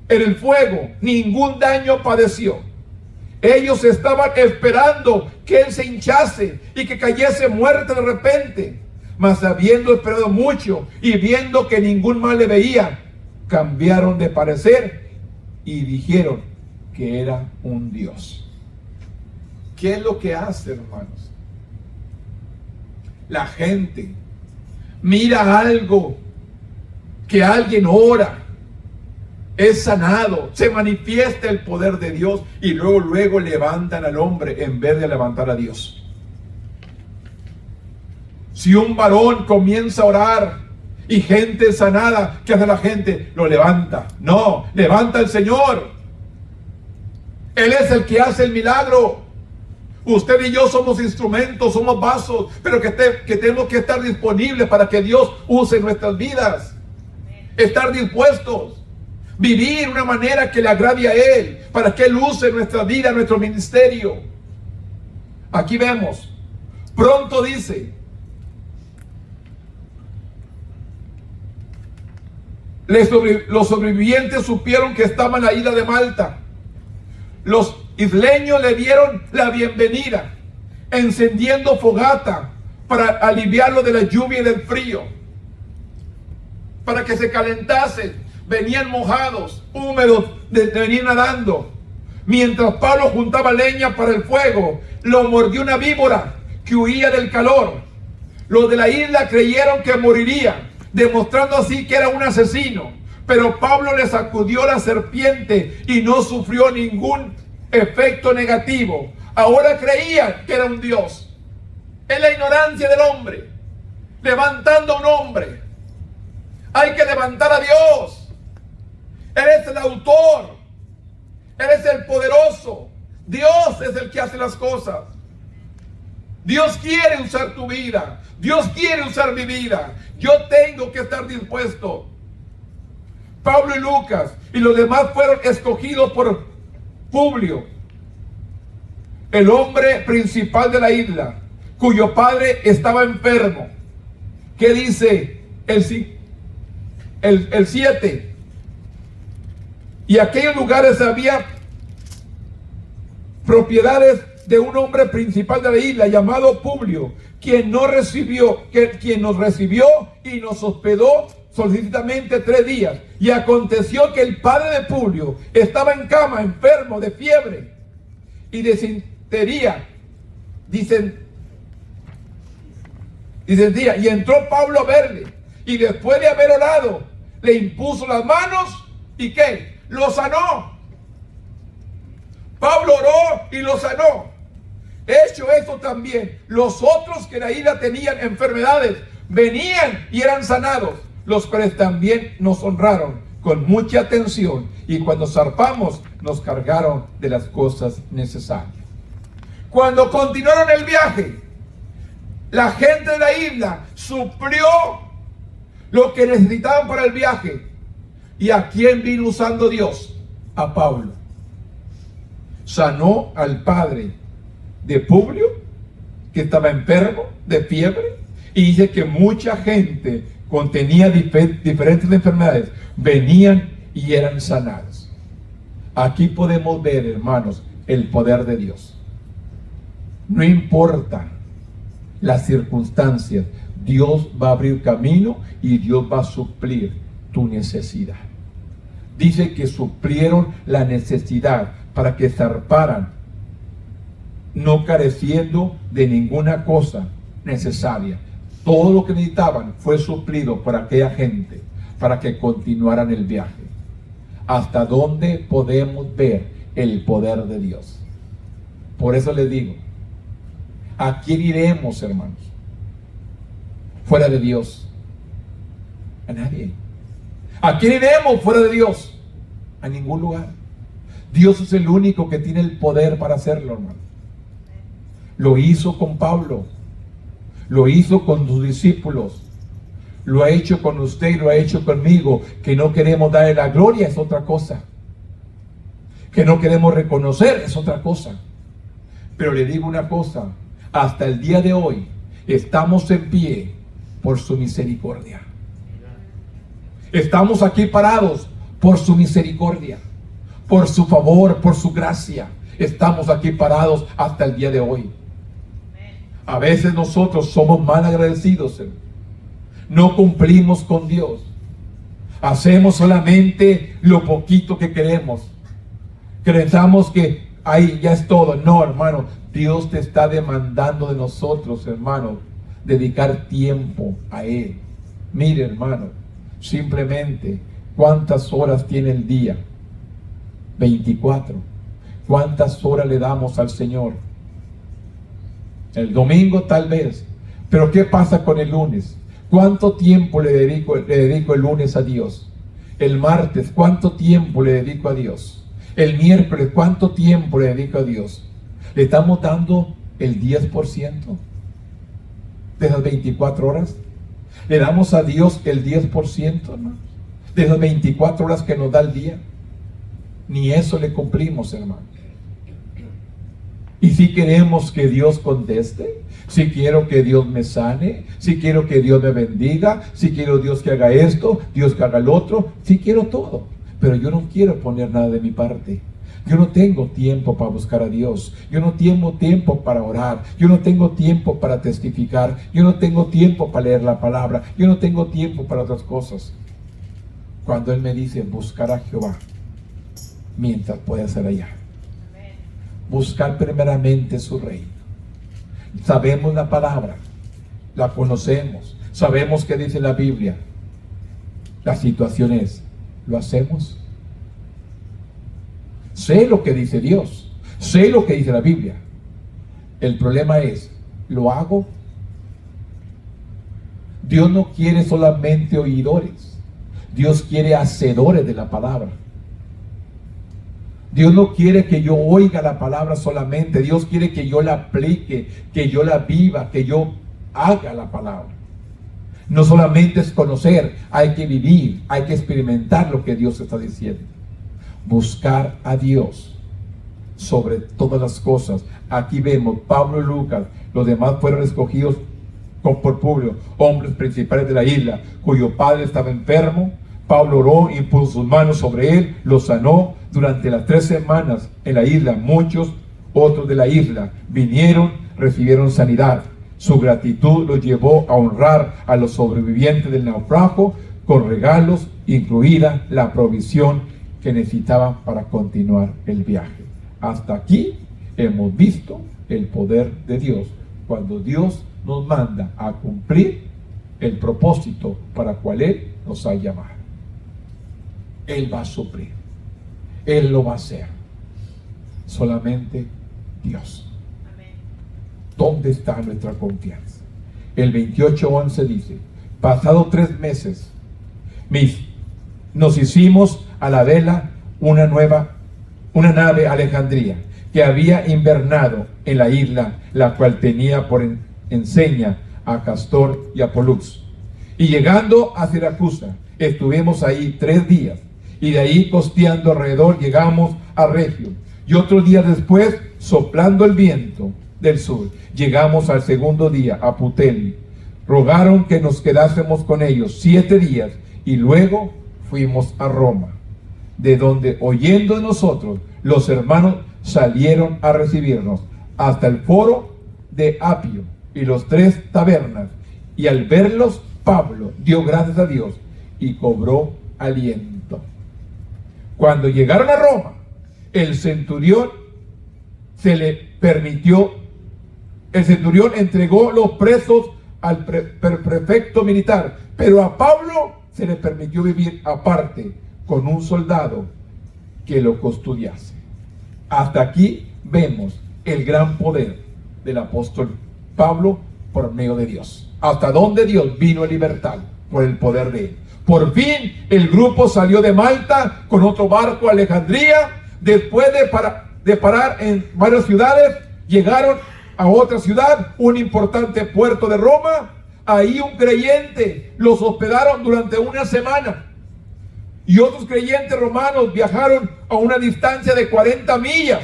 en el fuego, ningún daño padeció. Ellos estaban esperando que él se hinchase y que cayese muerto de repente. Mas habiendo esperado mucho y viendo que ningún mal le veía, cambiaron de parecer y dijeron que era un Dios. ¿Qué es lo que hace, hermanos? La gente mira algo, que alguien ora, es sanado, se manifiesta el poder de Dios y luego levantan al hombre en vez de levantar a Dios. Si un varón comienza a orar y gente sanada, ¿qué hace la gente? Lo levanta. No, levanta al Señor. Él es el que hace el milagro. Usted y yo somos instrumentos, somos vasos, pero que tenemos que estar disponibles para que Dios use nuestras vidas. Estar dispuestos. Vivir de una manera que le agrade a Él, para que Él use nuestra vida, nuestro ministerio. Aquí vemos, pronto dice, los sobrevivientes supieron que estaba en la isla de Malta. Los isleños le dieron la bienvenida, encendiendo fogata para aliviarlo de la lluvia y del frío, para que se calentasen. Venían mojados, húmedos, de venir nadando. Mientras Pablo juntaba leña para el fuego, lo mordió una víbora que huía del calor. Los de la isla creyeron que moriría, demostrando así que era un asesino. Pero Pablo le sacudió la serpiente y no sufrió ningún efecto negativo. Ahora creían que era un Dios. Es la ignorancia del hombre levantando a un hombre. Hay que levantar a Dios. Él es el autor. Él es el poderoso. Dios es el que hace las cosas. Dios quiere usar tu vida. Dios quiere usar mi vida. Yo tengo que estar dispuesto. Pablo y Lucas y los demás fueron escogidos por Publio, el hombre principal de la isla, cuyo padre estaba enfermo. ¿Qué dice el 7? Y aquellos lugares había propiedades de un hombre principal de la isla llamado Publio, quien nos recibió y nos hospedó solicitamente 3 días. Y aconteció que el padre de Publio estaba en cama, enfermo de fiebre y de disentía. Y entró Pablo a verle, y después de haber orado, le impuso las manos, ¿y qué? Lo sanó. Pablo oró y lo sanó. Hecho esto también, los otros que en la isla tenían enfermedades, venían y eran sanados, los cuales también nos honraron con mucha atención, y cuando zarpamos nos cargaron de las cosas necesarias. Cuando continuaron el viaje, la gente de la isla suplió lo que necesitaban para el viaje. ¿Y a quién vino usando Dios? A Pablo. Sanó al padre de Publio, que estaba enfermo de fiebre, y dice que mucha gente tenía diferentes enfermedades, venían y eran sanadas. Aquí podemos ver, hermanos, el poder de Dios. No importa las circunstancias, Dios va a abrir camino y Dios va a suplir tu necesidad. Dice que suplieron la necesidad para que zarparan, no careciendo de ninguna cosa necesaria. Todo lo que necesitaban fue suplido por aquella gente para que continuaran el viaje. ¿Hasta dónde podemos ver el poder de Dios? Por eso les digo, ¿a quién iremos, hermanos? Fuera de Dios. A nadie. ¿A quién iremos fuera de Dios? A ningún lugar. Dios es el único que tiene el poder para hacerlo, hermano. Lo hizo con Pablo. Lo hizo con sus discípulos. Lo ha hecho con usted y lo ha hecho conmigo. Que no queremos darle la gloria es otra cosa. Que no queremos reconocer es otra cosa. Pero le digo una cosa. Hasta el día de hoy estamos en pie por su misericordia. Estamos aquí parados por su misericordia, por su favor, por su gracia. Estamos aquí parados hasta el día de hoy. A veces nosotros somos mal agradecidos, no cumplimos con Dios, hacemos solamente lo poquito que queremos, pensamos que ahí ya es todo. No, hermano, Dios te está demandando de nosotros, hermano, dedicar tiempo a Él. Mire, hermano, simplemente, ¿cuántas horas tiene el día? 24. ¿Cuántas horas le damos al Señor? El domingo tal vez, pero ¿qué pasa con el lunes? ¿Cuánto tiempo le dedico el lunes a Dios? El martes, ¿cuánto tiempo le dedico a Dios? El miércoles, ¿cuánto tiempo le dedico a Dios? ¿Le estamos dando el 10% de esas 24 horas? ¿Le damos a Dios el 10%, hermano, de esas 24 horas que nos da el día? Ni eso le cumplimos, hermano. Y si queremos que Dios conteste, si quiero que Dios me sane, si quiero que Dios me bendiga, si quiero Dios que haga esto, Dios que haga el otro, si quiero todo, pero yo no quiero poner nada de mi parte. Yo no tengo tiempo para buscar a Dios. Yo no tengo tiempo para orar. Yo no tengo tiempo para testificar. Yo no tengo tiempo para leer la palabra. Yo no tengo tiempo para otras cosas. Cuando Él me dice buscar a Jehová mientras pueda ser allá. Buscar primeramente su reino. Sabemos la palabra, la conocemos, sabemos qué dice la Biblia. La situación es, ¿lo hacemos? Sé lo que dice Dios, sé lo que dice la Biblia. El problema es, ¿lo hago Dios no quiere solamente oidores. Dios quiere hacedores de la palabra. Dios no quiere que yo oiga la palabra solamente. Dios quiere que yo la aplique, que yo la viva, que yo haga la palabra. No solamente es conocer, hay que vivir, hay que experimentar lo que Dios está diciendo. Buscar a Dios sobre todas las cosas. Aquí vemos Pablo y Lucas, los demás fueron escogidos por Publio, hombres principales de la isla, cuyo padre estaba enfermo. Pablo oró, impuso sus manos sobre él, lo sanó. Durante las 3 semanas en la isla, muchos otros de la isla vinieron, recibieron sanidad. Su gratitud los llevó a honrar a los sobrevivientes del naufragio con regalos, incluida la provisión que necesitaban para continuar el viaje. Hasta aquí hemos visto el poder de Dios, cuando Dios nos manda a cumplir el propósito para el cual Él nos ha llamado. Él va a suplir, Él lo va a hacer. Solamente Dios. Amén. ¿Dónde está nuestra confianza? El 28:11 dice: pasados 3 meses, nos hicimos a la vela una nave Alejandría, que había invernado en la isla, la cual tenía por enseña a Castor y a Pólux. Y llegando a Siracusa, estuvimos ahí 3 días, y de ahí costeando alrededor llegamos a Regio. Y otro día después, soplando el viento del sur, llegamos al segundo día a Puteoli. Rogaron que nos quedásemos con ellos 7 días, y luego fuimos a Roma, de donde, oyendo de nosotros, los hermanos salieron a recibirnos hasta el foro de Apio y los 3 tabernas. Y al verlos, Pablo dio gracias a Dios y cobró aliento. Cuando llegaron a Roma, el centurión entregó los presos al prefecto militar, pero a Pablo se le permitió vivir aparte con un soldado que lo custodiase. Hasta aquí vemos el gran poder del apóstol Pablo por medio de Dios. Hasta donde Dios vino a libertar por el poder de él. Por fin el grupo salió de Malta con otro barco a Alejandría. Después de parar en varias ciudades, llegaron a otra ciudad, un importante puerto de Roma. Ahí un creyente los hospedaron durante 1 semana. Y otros creyentes romanos viajaron a una distancia de 40 millas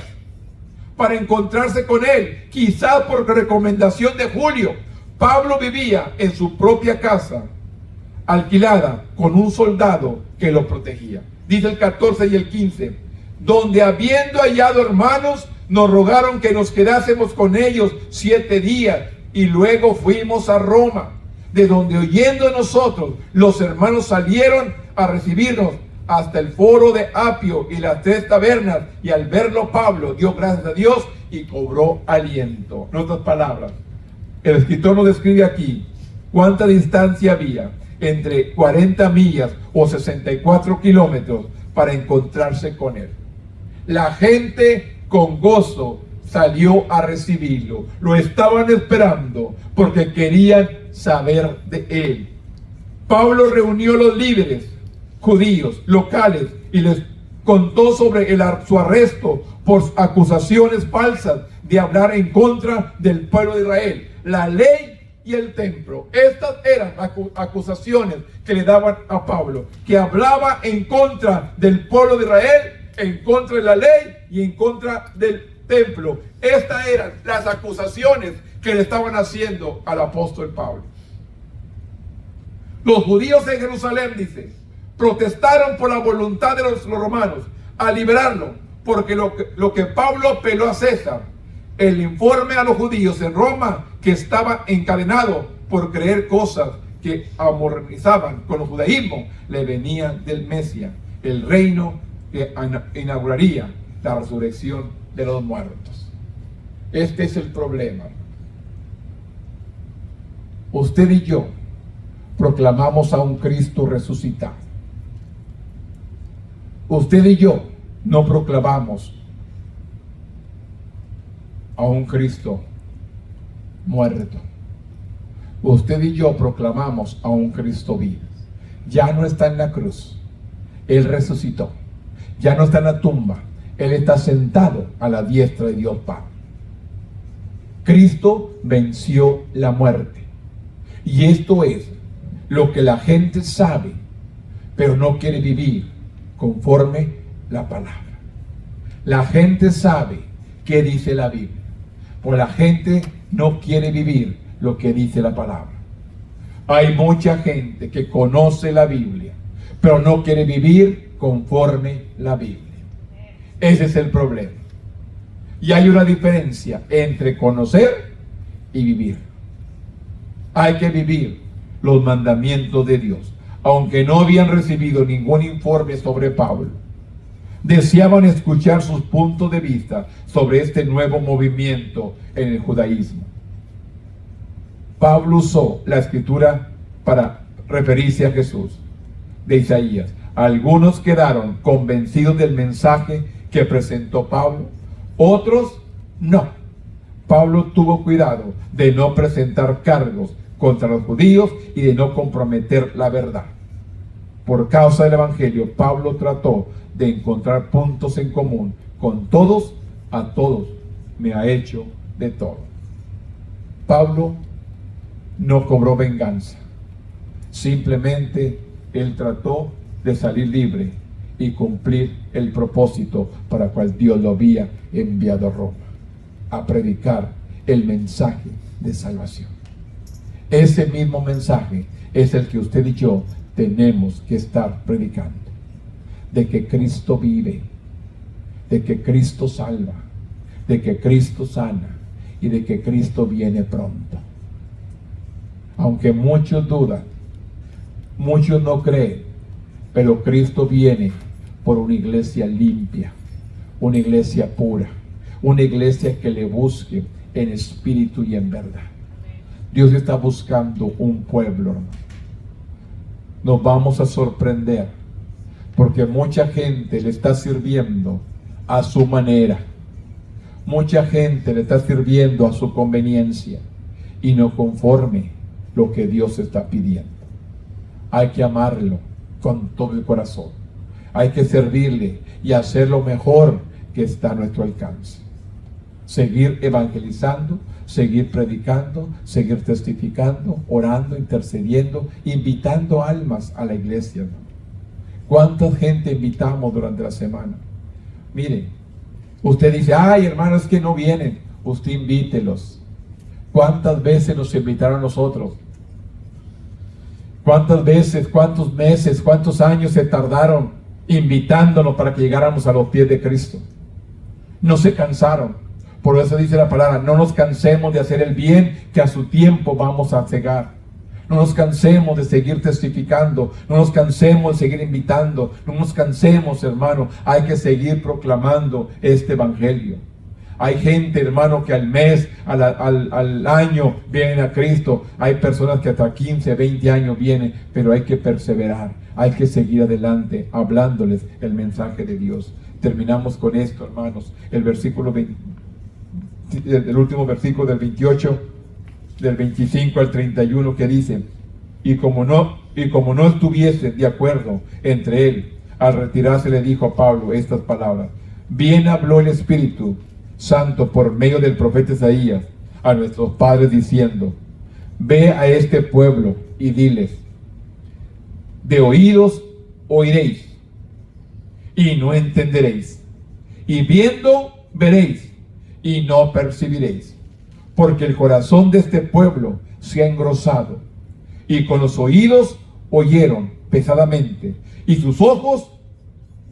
para encontrarse con él, quizás por recomendación de Julio. Pablo vivía en su propia casa, alquilada, con un soldado que lo protegía. Dice el 14 y el 15: donde habiendo hallado hermanos, nos rogaron que nos quedásemos con ellos 7 días, y luego fuimos a Roma, de donde, oyendo de nosotros, los hermanos salieron a recibirnos hasta el foro de Apio y las 3 tabernas. Y al verlo, Pablo dio gracias a Dios y cobró aliento. En otras palabras, el escritor nos describe aquí cuánta distancia había entre 40 millas o 64 kilómetros para encontrarse con él. La gente con gozo salió a recibirlo. Lo estaban esperando porque querían saber de él. Pablo reunió a los líderes judíos locales y les contó sobre su arresto por acusaciones falsas de hablar en contra del pueblo de Israel, la ley y el templo. Estas eran acusaciones que le daban a Pablo, que hablaba en contra del pueblo de Israel, en contra de la ley y en contra del templo. Estas eran las acusaciones que le estaban haciendo al apóstol Pablo. Los judíos en Jerusalén, dice, protestaron por la voluntad de los romanos a liberarlo, porque lo que Pablo apeló a César, el informe a los judíos en Roma que estaba encadenado por creer cosas que armonizaban con el judaísmo, le venían del Mesías, el reino que inauguraría la resurrección de los muertos. Este es el problema. Usted y yo proclamamos a un Cristo resucitado. Usted y yo no proclamamos a un Cristo muerto. Usted y yo proclamamos a un Cristo vivo. Ya no está en la cruz. Él resucitó. Ya no está en la tumba. Él está sentado a la diestra de Dios Padre. Cristo venció la muerte. Y esto es lo que la gente sabe, pero no quiere vivir conforme la palabra. La gente sabe qué dice la Biblia, pero la gente no quiere vivir lo que dice la palabra. Hay mucha gente que conoce la Biblia, pero no quiere vivir conforme la Biblia. Ese es el problema. Y hay una diferencia entre conocer y vivir. Hay que vivir los mandamientos de Dios. Aunque no habían recibido ningún informe sobre Pablo, deseaban escuchar sus puntos de vista sobre este nuevo movimiento en el judaísmo. Pablo usó la escritura para referirse a Jesús de Isaías. Algunos quedaron convencidos del mensaje que presentó Pablo, otros no. Pablo tuvo cuidado de no presentar cargos contra los judíos y de no comprometer la verdad. Por causa del evangelio, Pablo trató de encontrar puntos en común con todos. A todos me ha hecho de todo. Pablo no cobró venganza. Simplemente él trató de salir libre y cumplir el propósito para el cual Dios lo había enviado a Roma, a predicar el mensaje de salvación. Ese mismo mensaje es el que usted y yo tenemos que estar predicando, de que Cristo vive, de que Cristo salva, de que Cristo sana y de que Cristo viene pronto. Aunque muchos dudan, muchos no creen, pero Cristo viene por una iglesia limpia, una iglesia pura, una iglesia que le busque en espíritu y en verdad. Dios está buscando un pueblo, hermano. Nos vamos a sorprender, porque mucha gente le está sirviendo a su manera. Mucha gente le está sirviendo a su conveniencia y no conforme lo que Dios está pidiendo. Hay que amarlo con todo el corazón. Hay que servirle y hacer lo mejor que está a nuestro alcance. Seguir evangelizando, seguir predicando, seguir testificando, orando, intercediendo, invitando almas a la iglesia, ¿no? ¿Cuánta gente invitamos durante la semana? Miren, usted dice, ay hermano, es que no vienen. Usted invítelos. ¿Cuántas veces nos invitaron nosotros? ¿Cuántas veces, cuántos meses, cuántos años se tardaron invitándonos para que llegáramos a los pies de Cristo? No se cansaron. Por eso dice la palabra, no nos cansemos de hacer el bien, que a su tiempo vamos a cegar. No nos cansemos de seguir testificando, no nos cansemos de seguir invitando, no nos cansemos, hermano. Hay que seguir proclamando este evangelio. Hay gente, hermano, que al mes, al año vienen a Cristo. Hay personas que hasta 15, 20 años vienen, pero hay que perseverar. Hay que seguir adelante, hablándoles el mensaje de Dios. Terminamos con esto, hermanos. El versículo 20, el último versículo del 28, del 25 al 31, que dice, y como no estuviese de acuerdo entre él, al retirarse le dijo a Pablo estas palabras: bien habló el Espíritu Santo por medio del profeta Isaías a nuestros padres diciendo, ve a este pueblo y diles, de oídos oiréis y no entenderéis, y viendo veréis y no percibiréis, porque el corazón de este pueblo se ha engrosado, y con los oídos oyeron pesadamente, y sus ojos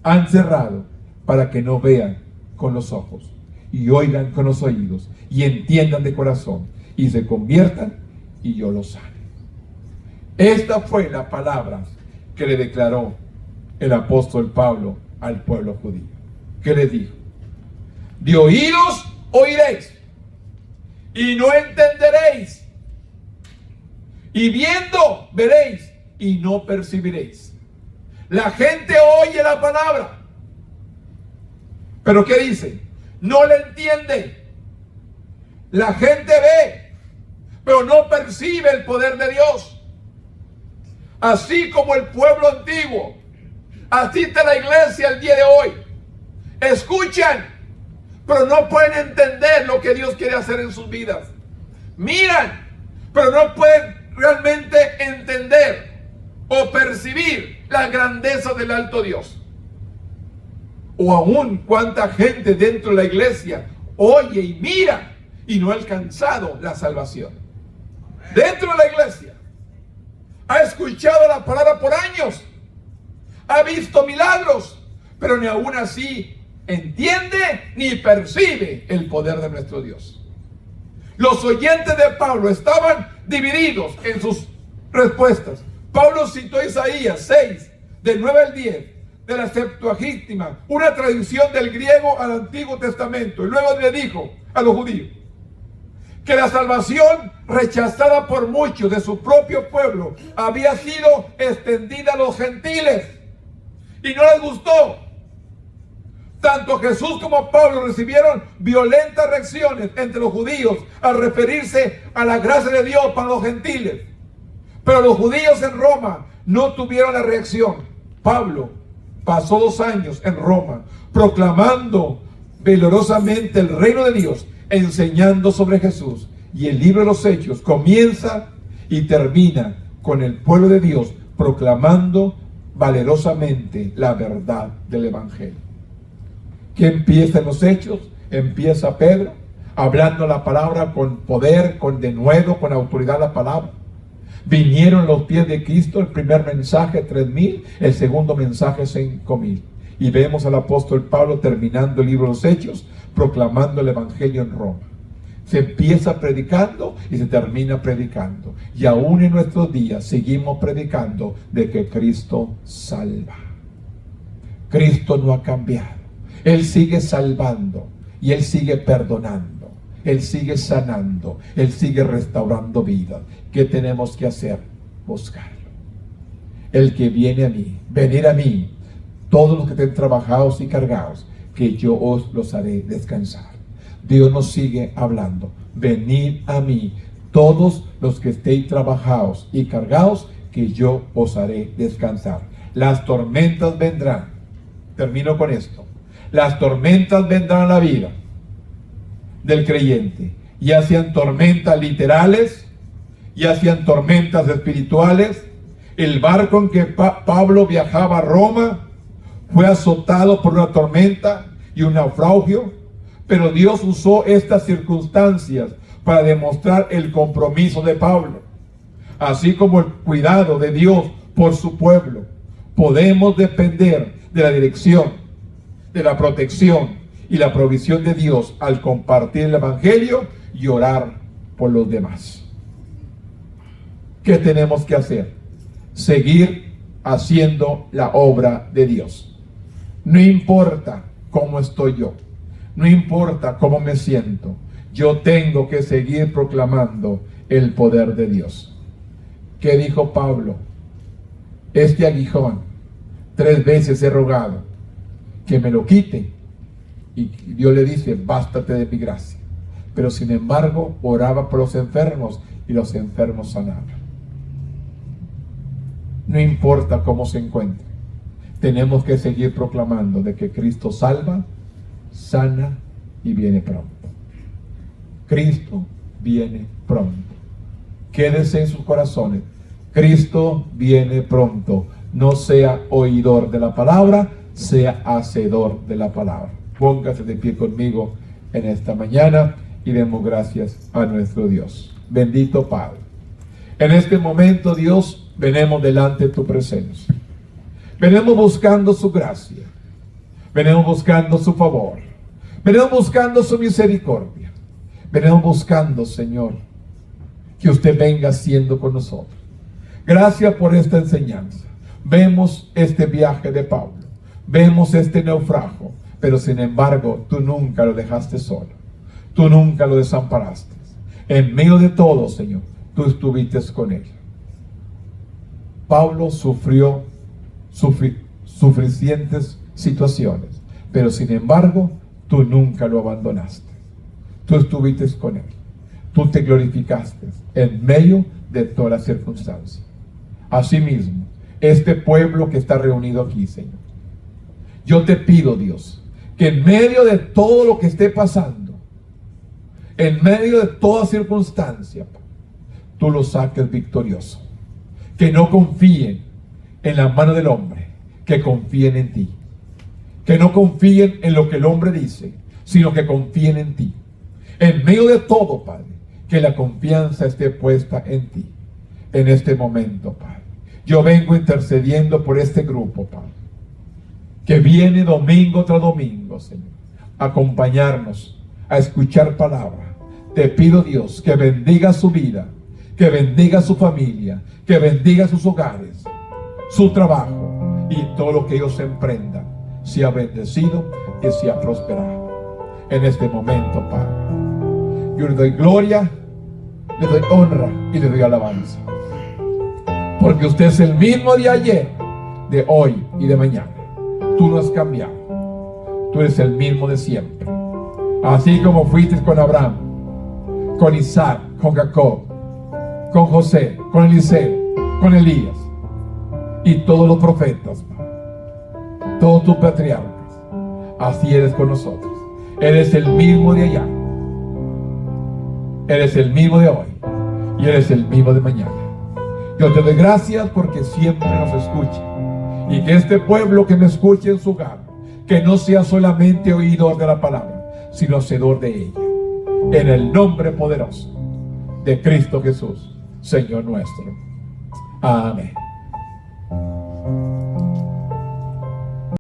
han cerrado, para que no vean con los ojos, y oigan con los oídos, y entiendan de corazón, y se conviertan, y yo los sane. Esta fue la palabra que le declaró el apóstol Pablo al pueblo judío. ¿Qué le dijo? De oídos oiréis y no entenderéis, y viendo veréis y no percibiréis. La gente oye la palabra, pero ¿qué dice? No le entiende. La gente ve, pero no percibe el poder de Dios. Así como el pueblo antiguo, así está la iglesia el día de hoy. Escuchan, pero no pueden entender lo que Dios quiere hacer en sus vidas. Miran, pero no pueden realmente entender o percibir la grandeza del alto Dios. O aún cuánta gente dentro de la iglesia oye y mira y no ha alcanzado la salvación. Dentro de la iglesia ha escuchado la palabra por años, ha visto milagros, pero ni aún así entiende ni percibe el poder de nuestro Dios. Los oyentes de Pablo estaban divididos en sus respuestas. Pablo citó Isaías 6, del 9 al 10, de la Septuaginta, una traducción del griego al Antiguo Testamento. Y luego le dijo a los judíos que la salvación rechazada por muchos de su propio pueblo había sido extendida a los gentiles y no les gustó. Tanto Jesús como Pablo recibieron violentas reacciones entre los judíos al referirse a la gracia de Dios para los gentiles. Pero los judíos en Roma no tuvieron la reacción. Pablo pasó 2 años en Roma proclamando velorosamente el reino de Dios, enseñando sobre Jesús. Y el libro de los Hechos comienza y termina con el pueblo de Dios proclamando valerosamente la verdad del Evangelio. ¿Qué empieza en los Hechos? Empieza Pedro hablando la palabra con poder, con denuedo, con autoridad la palabra. Vinieron los pies de Cristo, el primer mensaje 3,000, el segundo mensaje 5,000. Y vemos al apóstol Pablo terminando el libro de los Hechos, proclamando el Evangelio en Roma. Se empieza predicando y se termina predicando. Y aún en nuestros días seguimos predicando de que Cristo salva. Cristo no ha cambiado. Él sigue salvando y Él sigue perdonando. Él sigue sanando. Él sigue restaurando vidas. ¿Qué tenemos que hacer? Buscarlo. El que viene a mí, venir a mí, todos los que estén trabajados y cargados, que yo os los haré descansar. Dios nos sigue hablando. Venid a mí, todos los que estéis trabajados y cargados, que yo os haré descansar. Las tormentas vendrán. Termino con esto. Las tormentas vendrán a la vida del creyente, ya sean tormentas literales, ya sean tormentas espirituales. El barco en que Pablo viajaba a Roma fue azotado por una tormenta y un naufragio, pero Dios usó estas circunstancias para demostrar el compromiso de Pablo, así como el cuidado de Dios por su pueblo. Podemos depender de la dirección, de la protección y la provisión de Dios al compartir el Evangelio y orar por los demás. ¿Qué tenemos que hacer? Seguir haciendo la obra de Dios. No importa cómo estoy yo, no importa cómo me siento, yo tengo que seguir proclamando el poder de Dios. ¿Qué dijo Pablo? Este aguijón 3 veces he rogado que me lo quite, y Dios le dice, bástate de mi gracia. Pero sin embargo oraba por los enfermos y los enfermos sanaban. No importa cómo se encuentre, tenemos que seguir proclamando de que Cristo salva, sana y viene pronto. Cristo viene pronto. Quédese en sus corazones. Cristo viene pronto. No sea oidor de la palabra, sea hacedor de la palabra. Póngase de pie conmigo en esta mañana y demos gracias a nuestro Dios. Bendito Padre. En este momento, Dios, venimos delante de tu presencia. Venimos buscando su gracia. Venimos buscando su favor. Venimos buscando su misericordia. Venimos buscando, Señor, que usted venga siendo con nosotros. Gracias por esta enseñanza. Vemos este viaje de Pablo. Vemos este naufragio. Pero sin embargo, tú nunca lo dejaste solo. Tú nunca lo desamparaste. En medio de todo, Señor, tú estuviste con él. Pablo sufrió suficientes situaciones, pero sin embargo, tú nunca lo abandonaste. Tú estuviste con él. tú te glorificaste en medio de todas las circunstancias. Asimismo, este pueblo que está reunido aquí, Señor, yo te pido, Dios, que en medio de todo lo que esté pasando, en medio de toda circunstancia, tú lo saques victorioso. Que no confíen en la mano del hombre, que confíen en ti. Que no confíen en lo que el hombre dice, sino que confíen en ti. En medio de todo, Padre, que la confianza esté puesta en ti. En este momento, Padre, yo vengo intercediendo por este grupo, Padre, que viene domingo tras domingo, Señor, a acompañarnos, a escuchar palabra. Te pido, Dios, que bendiga su vida, que bendiga su familia, que bendiga sus hogares, su trabajo y todo lo que ellos emprendan sea bendecido y sea prosperado. En este momento, Padre, yo le doy gloria, le doy honra y le doy alabanza. Porque usted es el mismo de ayer, de hoy y de mañana. Tú no has cambiado. Tú eres el mismo de siempre. Así como fuiste con Abraham, con Isaac, con Jacob, con José, con Eliseo, con Elías y todos los profetas, todos tus patriarcas. Así eres con nosotros. Eres el mismo de allá. Eres el mismo de hoy y eres el mismo de mañana. Yo te doy gracias porque siempre nos escucha. Y que este pueblo que me escuche en su hogar, que no sea solamente oidor de la palabra, sino hacedor de ella. En el nombre poderoso de Cristo Jesús, Señor nuestro. Amén.